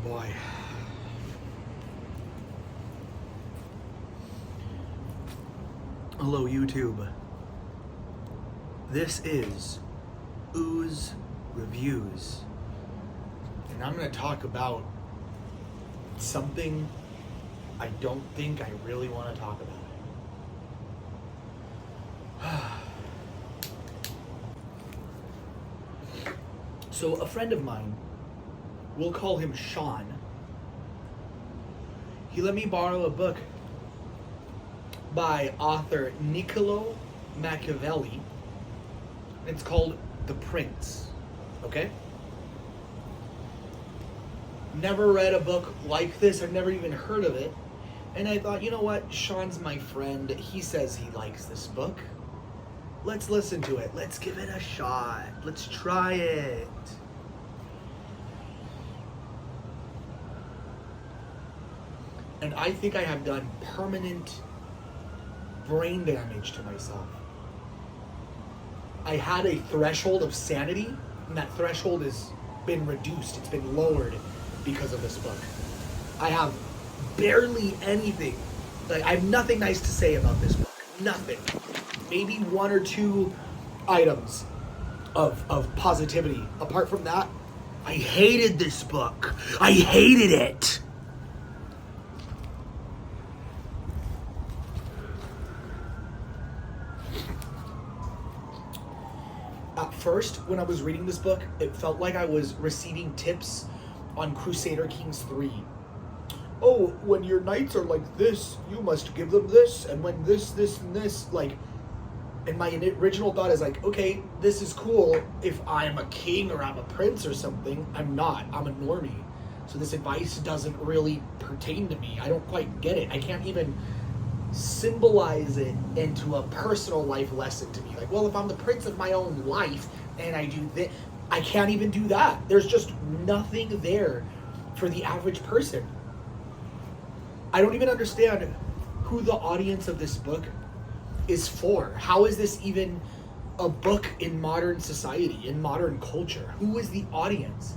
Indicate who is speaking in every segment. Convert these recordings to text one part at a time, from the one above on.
Speaker 1: boy. Hello, YouTube. This is OOZE Reviews. And I'm going to talk about something I don't think I really want to talk about. So, a friend of mine, we'll call him Sean, he let me borrow a book by author Niccolo Machiavelli. It's called The Prince, okay? Never read a book like this. I've never even heard of it. And I thought, you know what? Sean's my friend. He says he likes this book. Let's listen to it. Let's give it a shot. Let's try it. And I think I have done permanent brain damage to myself. I had a threshold of sanity, and that threshold has been reduced. It's been lowered because of this book. I have barely anything. Like, I have nothing nice to say about this book. Nothing. Maybe one or two items of positivity. Apart from that, I hated this book. I hated it. At first, when I was reading this book, it felt like I was receiving tips on Crusader Kings 3. Oh, when your knights are like this, you must give them this, and when this, and this, like, and my original thought is like, okay, this is cool if I'm a king or I'm a prince or something. I'm not. I'm a normie. So this advice doesn't really pertain to me. I don't quite get it. I can't even symbolize it into a personal life lesson to me. Like, well, if I'm the prince of my own life and I do this, I can't even do that. There's just nothing there for the average person. I don't even understand who the audience of this book is for. How is this even a book in modern society, in modern culture? Who is the audience?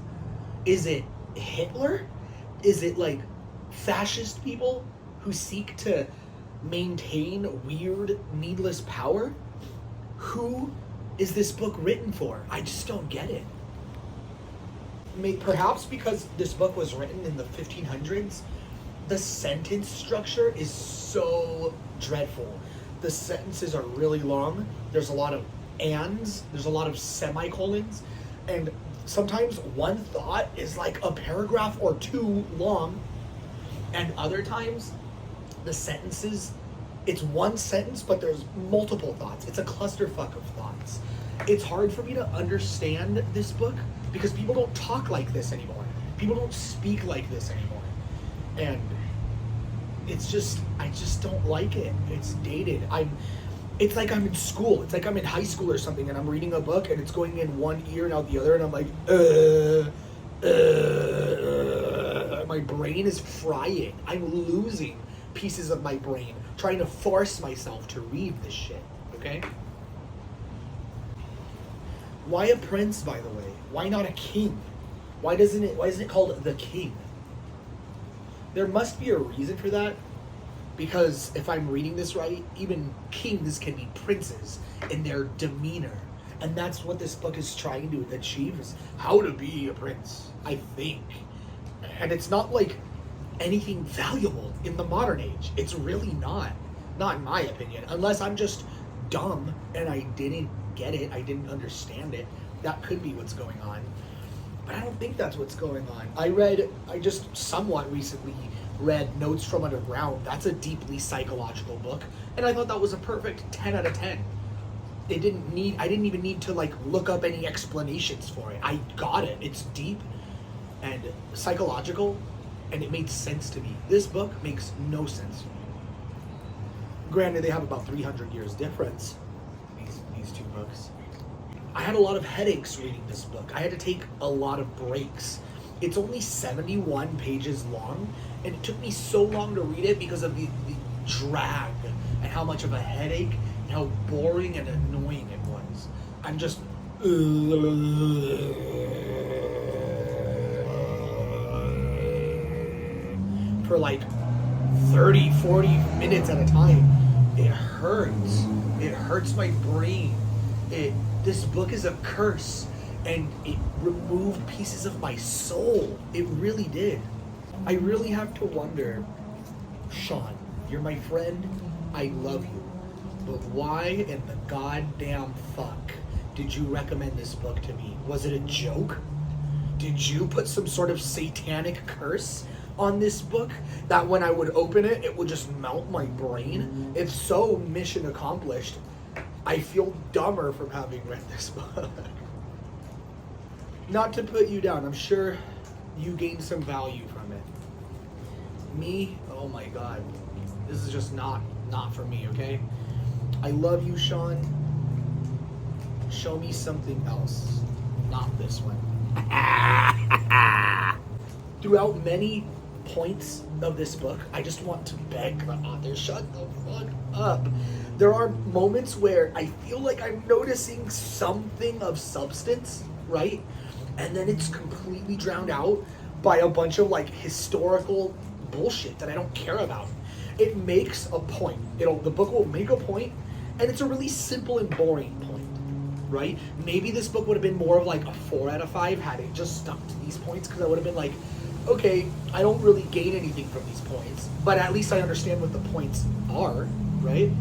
Speaker 1: Is it Hitler? Is it like fascist people who seek to maintain weird, needless power? Who is this book written for? I just don't get it. Perhaps because this book was written in the 1500s, the sentence structure is so dreadful. The sentences are really long. There's a lot of ands, there's a lot of semicolons, and sometimes one thought is like a paragraph or two long, and other times the sentences, it's one sentence, but there's multiple thoughts. It's a clusterfuck of thoughts. It's hard for me to understand this book because people don't talk like this anymore. People don't speak like this anymore. And it's just, I just don't like it. It's dated. It's like I'm in school. It's like I'm in high school or something and I'm reading a book and it's going in one ear and out the other and I'm like, my brain is frying. I'm losing pieces of my brain trying to force myself to read this shit, okay? Why a prince, by the way? Why not a king? Why isn't it called The King? There must be a reason for that, because if I'm reading this right, even kings can be princes in their demeanor. And that's what this book is trying to achieve, is how to be a prince, I think. And it's not like anything valuable in the modern age. It's really not in my opinion, unless I'm just dumb and I didn't get it, I didn't understand it. That could be what's going on, but I don't think that's what's going on. I just somewhat recently read Notes from Underground. That's a deeply psychological book, and I thought that was a perfect 10 out of 10. I didn't even need to like look up any explanations for it. I got it. It's deep and psychological, and it made sense to me. This book makes no sense to me. Granted, they have about 300 years difference, these two books. I had a lot of headaches reading this book. I had to take a lot of breaks. It's only 71 pages long, and it took me so long to read it because of the drag and how much of a headache and how boring and annoying it was. I'm just... for like 30, 40 minutes at a time. It hurts. It hurts my brain. This book is a curse, and it removed pieces of my soul. It really did. I really have to wonder, Sean, you're my friend, I love you, but why in the goddamn fuck did you recommend this book to me? Was it a joke? Did you put some sort of satanic curse on this book that when I would open it, it would just melt my brain? It's so mission accomplished. I feel dumber from having read this book. Not to put you down, I'm sure you gained some value from it. Me, oh my god, this is just not for me, okay? I love you, Sean. Show me something else, not this one. Throughout many points of this book, I just want to beg the author, shut the fuck up. There are moments where I feel like I'm noticing something of substance, right? And then it's completely drowned out by a bunch of like historical bullshit that I don't care about. It makes a point. The book will make a point, and it's a really simple and boring point, right? Maybe this book would have been more of like a 4 out of 5 had it just stuck to these points, because I would have been like, okay, I don't really gain anything from these points, but at least I understand what the points are, right?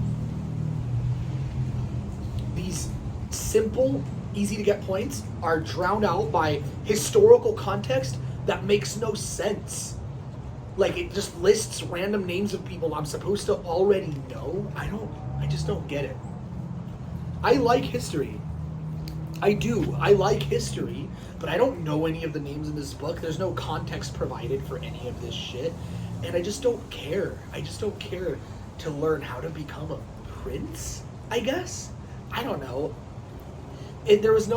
Speaker 1: These simple, easy to get points are drowned out by historical context that makes no sense. Like, it just lists random names of people I'm supposed to already know. I just don't get it. I like history. I do. I like history, but I don't know any of the names in this book. There's no context provided for any of this shit, and I just don't care. I just don't care to learn how to become a prince, I guess? I don't know. There was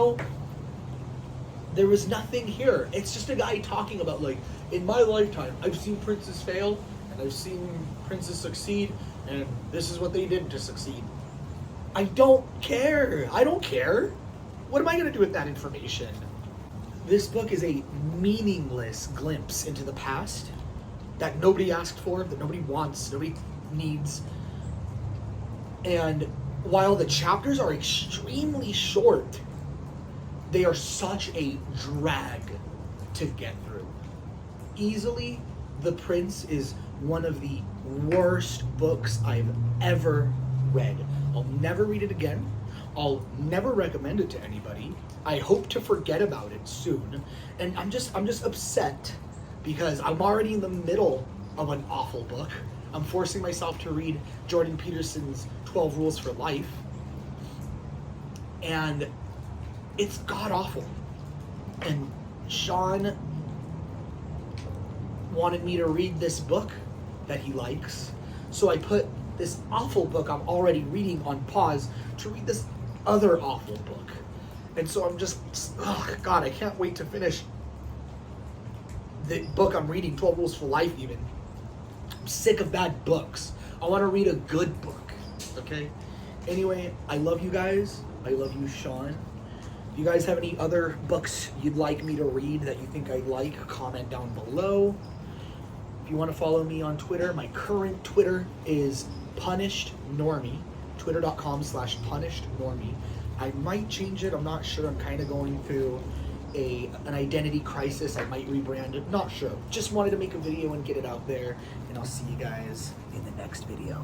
Speaker 1: nothing here. It's just a guy talking about, like, in my lifetime, I've seen princes fail, and I've seen princes succeed, and this is what they did to succeed. I don't care. I don't care. What am I going to do with that information? This book is a meaningless glimpse into the past that nobody asked for, that nobody wants, nobody needs. And while the chapters are extremely short, they are such a drag to get through. Easily, The Prince is one of the worst books I've ever read. I'll never read it again. I'll never recommend it to anybody. I hope to forget about it soon. And I'm just upset because I'm already in the middle of an awful book. I'm forcing myself to read Jordan Peterson's 12 Rules for Life. And it's god awful. And Sean wanted me to read this book that he likes. So I put this awful book I'm already reading on pause to read this other awful book. And so I'm just, oh God, I can't wait to finish the book I'm reading, 12 Rules for Life even. I'm sick of bad books. I want to read a good book, okay? Anyway, I love you guys. I love you, Sean. If you guys have any other books you'd like me to read that you think I like, comment down below. If you want to follow me on Twitter, my current Twitter is punishednormie, twitter.com/punishednormie. I might change it, I'm not sure. I'm kind of going through an identity crisis. I might rebrand it, not sure. Just wanted to make a video and get it out there, and I'll see you guys in the next video.